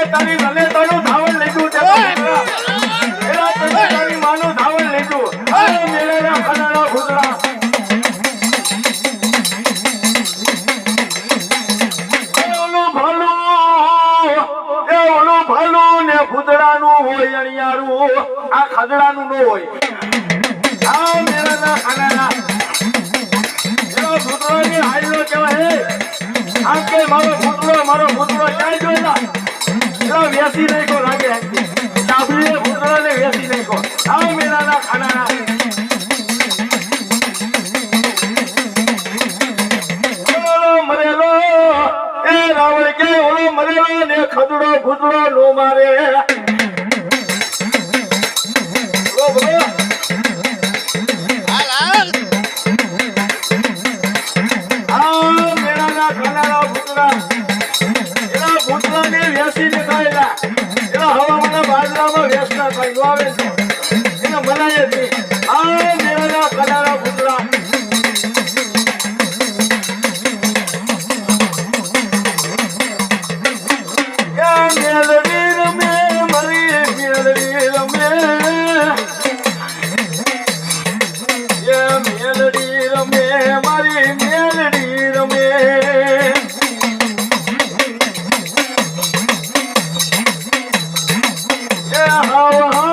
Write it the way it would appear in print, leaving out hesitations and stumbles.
તારી રલેતાનું ધાવણ લીધું છે એલા તને તારી માનું ધાવણ લીધું આ મેળાના ખાનાના ભૂતડા ઓલું ભાલું ને ભૂતડાનું હોય અણિયારું આ ખદડાનું ન હોય આ મેળાના ખાનાના એનો ભૂતડોની હાઈલો કહેવાય આમ કે મારો ભૂતડો ક્યાં જોયેલા એનો વેસી નહીં કો લાગે ડાબલીએ ભૂતડોને વેસી નહીં કો આ મેળાના ખાનાના મરેલો એ રાવણ કે ઓલો મરેલો ને ખદડો ભૂતડો નો મારે બાજરામાં વેચના થાય આવે છે એને મનાય જ નહીં આ મેળાના કલારા ભૂતરા મેલડી રમે મારી મેલડી રમે મેલડી રમે મારી મેલડી રમે how